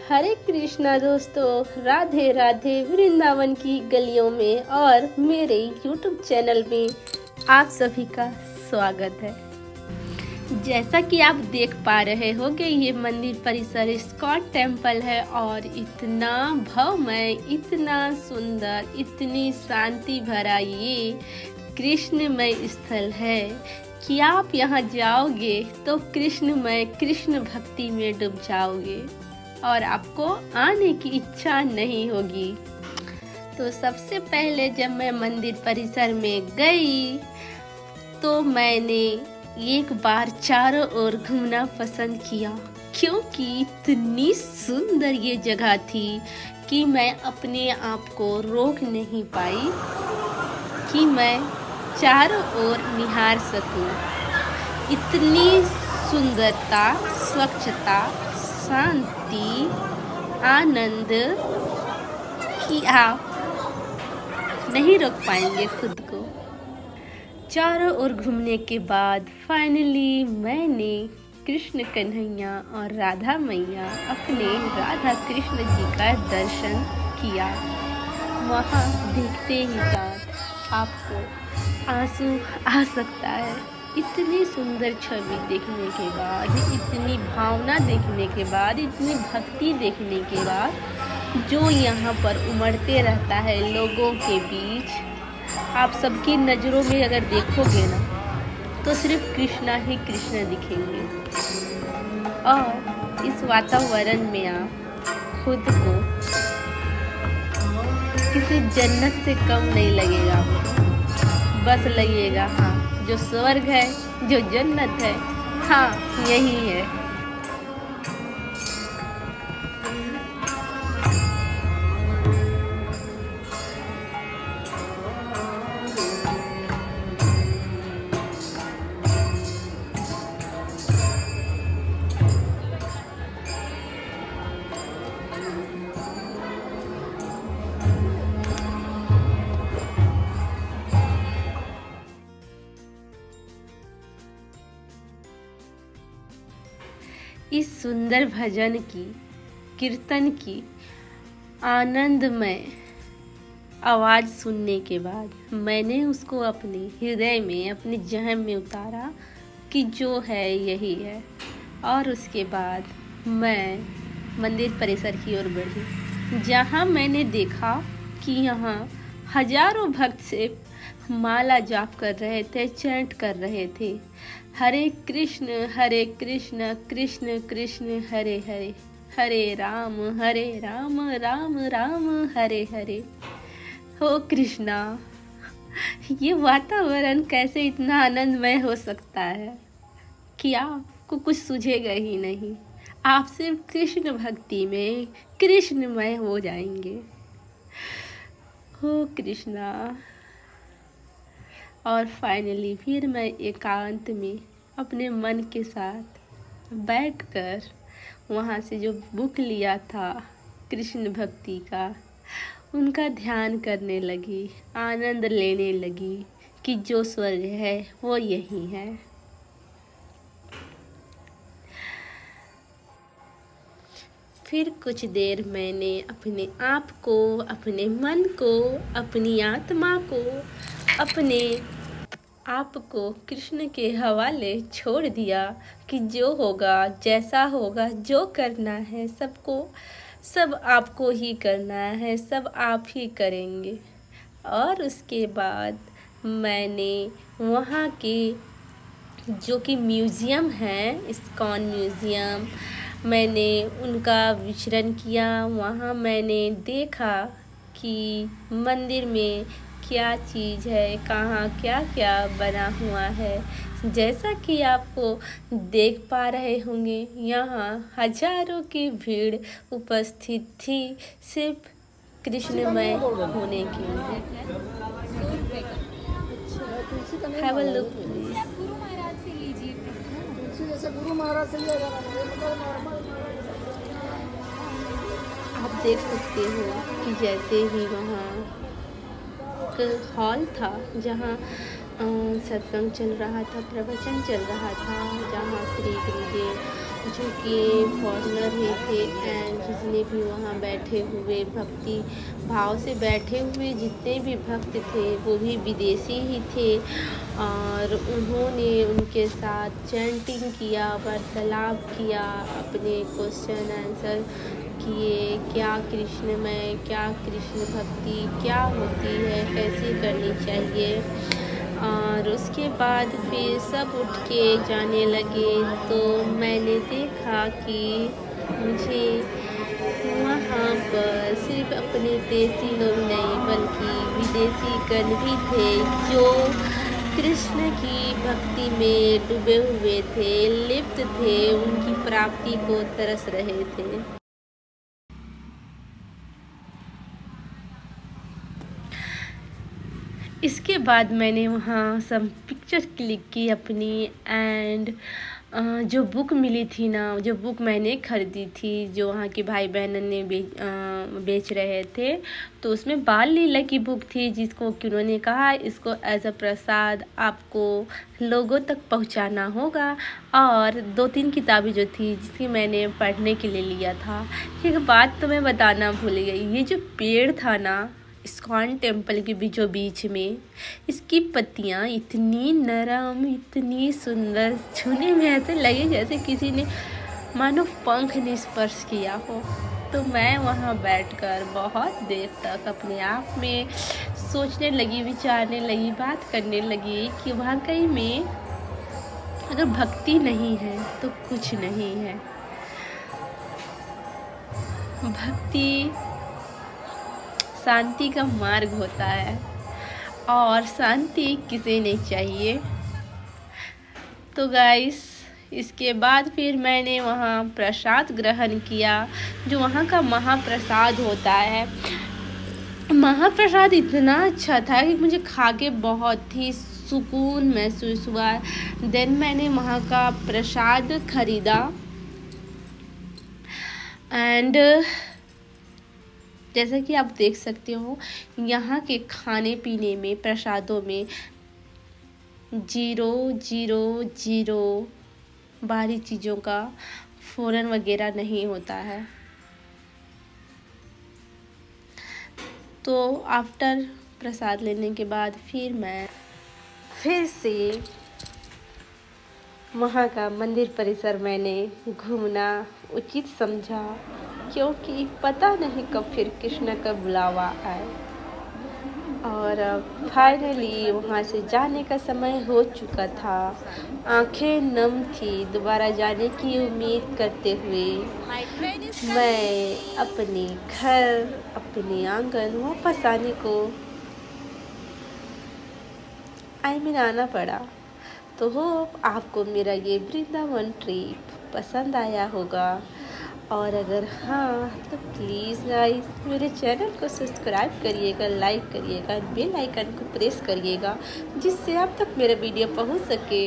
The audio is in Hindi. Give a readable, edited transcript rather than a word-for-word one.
हरे कृष्णा दोस्तों, राधे राधे। वृंदावन की गलियों में और मेरे YouTube चैनल में आप सभी का स्वागत है। जैसा कि आप देख पा रहे होंगे, ये मंदिर परिसर इस्कॉन टेम्पल है और इतना भव्यमय, इतना सुंदर, इतनी शांति भरा ये कृष्णमय स्थल है कि आप यहाँ जाओगे तो कृष्णमय, कृष्ण भक्ति में डूब जाओगे और आपको आने की इच्छा नहीं होगी। तो सबसे पहले जब मैं मंदिर परिसर में गई तो मैंने एक बार चारों ओर घूमना पसंद किया, क्योंकि इतनी सुंदर ये जगह थी कि मैं अपने आप को रोक नहीं पाई कि मैं चारों ओर निहार सकूं। इतनी सुंदरता, स्वच्छता, शांति, आनंद कि आप नहीं रोक पाएंगे खुद को। चारों ओर घूमने के बाद फाइनली मैंने कृष्ण कन्हैया और राधा मैया, अपने राधा कृष्ण जी का दर्शन किया। वहाँ देखते ही साथ आपको आंसू आ सकता है। इतनी सुंदर छवि देखने के बाद, इतनी भावना देखने के बाद, इतनी भक्ति देखने के बाद जो यहाँ पर उमड़ते रहता है लोगों के बीच, आप सबकी नज़रों में अगर देखोगे ना तो सिर्फ कृष्णा ही कृष्ण दिखेंगे। और इस वातावरण में आप खुद को किसी जन्नत से कम नहीं लगेगा, बस लगेगा हाँ, जो स्वर्ग है, जो जन्नत है, हाँ यही है। इस सुंदर भजन की, कीर्तन की आनंदमय आवाज़ सुनने के बाद मैंने उसको अपने हृदय में, अपने जहन में उतारा कि जो है यही है। और उसके बाद मैं मंदिर परिसर की ओर बढ़ी, जहाँ मैंने देखा कि यहाँ हजारों भक्त से माला जाप कर रहे थे, चैंट कर रहे थे, हरे कृष्ण कृष्ण कृष्ण हरे हरे, हरे राम राम राम हरे हरे। हो कृष्णा, ये वातावरण कैसे इतना आनंदमय हो सकता है कि आपको कुछ सूझेगा ही नहीं। आप सिर्फ कृष्ण भक्ति में कृष्णमय हो जाएंगे। हो कृष्णा। और फाइनली फिर मैं एकांत में अपने मन के साथ बैठकर वहाँ से जो बुक लिया था कृष्ण भक्ति का, उनका ध्यान करने लगी, आनंद लेने लगी कि जो स्वर्ग है वो यही है। फिर कुछ देर मैंने अपने आप को, अपने मन को, अपनी आत्मा को, अपने आप को कृष्ण के हवाले छोड़ दिया कि जो होगा, जैसा होगा, जो करना है सब आपको ही करना है, सब आप ही करेंगे। और उसके बाद मैंने वहाँ के जो कि म्यूज़ियम है, इस्कॉन म्यूज़ियम, मैंने उनका विचरण किया। वहाँ मैंने देखा कि मंदिर में क्या चीज़ है, कहाँ क्या क्या बना हुआ है। जैसा कि आपको देख पा रहे होंगे, यहाँ हजारों की भीड़ उपस्थित थी सिर्फ कृष्णमय होने के लिए। Have a look please. आप देख सकते हो कि जैसे ही वहाँ हॉल था जहाँ सत्संग चल रहा था, प्रवचन चल रहा था, जहाँ श्री गुरुदेव जो कि फॉरेनर ही थे, एंड जितने भी वहाँ बैठे हुए भक्ति भाव से बैठे हुए जितने भी भक्त थे वो भी विदेशी ही थे। और उन्होंने उनके साथ चैंटिंग किया, वार्तालाप किया, अपने क्वेश्चन आंसर किए, क्या कृष्णमय, क्या कृष्ण भक्ति क्या होती है, कैसे करनी चाहिए। और उसके बाद फिर सब उठ के जाने लगे, तो मैंने देखा कि मुझे वहाँ पर सिर्फ अपने देसी लोग नहीं बल्कि विदेशी गण भी थे जो कृष्ण की भक्ति में डूबे हुए थे, लिप्त थे, उनकी प्राप्ति को तरस रहे थे। इसके बाद मैंने वहाँ सब पिक्चर क्लिक की अपनी, एंड जो बुक मिली थी ना, जो बुक मैंने ख़रीदी थी, जो वहाँ के भाई बहन ने बेच रहे थे, तो उसमें बाल लीला की बुक थी, जिसको कि उन्होंने कहा इसको एज अ प्रसाद आपको लोगों तक पहुँचाना होगा। और 2-3 किताबें जो थी जिसकी मैंने पढ़ने के लिए लिया था। एक बात तो मैं बताना भूल गई, ये जो पेड़ था ना इस्कॉन टेम्पल के बीचों बीच में, इसकी पत्तियाँ इतनी नरम, इतनी सुंदर, छूने में ऐसे लगे जैसे किसी ने मानो पंख ने स्पर्श किया हो। तो मैं वहाँ बैठकर बहुत देर तक अपने आप में सोचने लगी, विचारने लगी, बात करने लगी कि वाकई में अगर भक्ति नहीं है तो कुछ नहीं है। भक्ति शांति का मार्ग होता है और शांति किसे नहीं चाहिए। तो गाइस, इसके बाद फिर मैंने वहाँ प्रसाद ग्रहण किया, जो वहाँ का महाप्रसाद होता है। महाप्रसाद इतना अच्छा था कि मुझे खा के बहुत ही सुकून महसूस हुआ। देन मैंने वहाँ का प्रसाद खरीदा, एंड जैसा कि आप देख सकते हो यहाँ के खाने पीने में, प्रसादों में 000 बाहरी चीज़ों का फ़ौरन वगैरह नहीं होता है। तो आफ्टर प्रसाद लेने के बाद फिर मैं फिर से वहाँ का मंदिर परिसर मैंने घूमना उचित समझा, क्योंकि पता नहीं कब फिर कृष्ण का बुलावा आए। और फाइनली वहाँ से जाने का समय हो चुका था। आंखें नम थी दोबारा जाने की उम्मीद करते हुए मैं अपने घर, अपने आंगन वापस आने को आना पड़ा। तो होप आपको मेरा ये वृंदावन ट्रिप पसंद आया होगा, और अगर हाँ तो प्लीज़ गाइस मेरे चैनल को सब्सक्राइब करिएगा, लाइक करिएगा, बेल आइकन को प्रेस करिएगा, जिससे आप तक मेरा वीडियो पहुंच सके।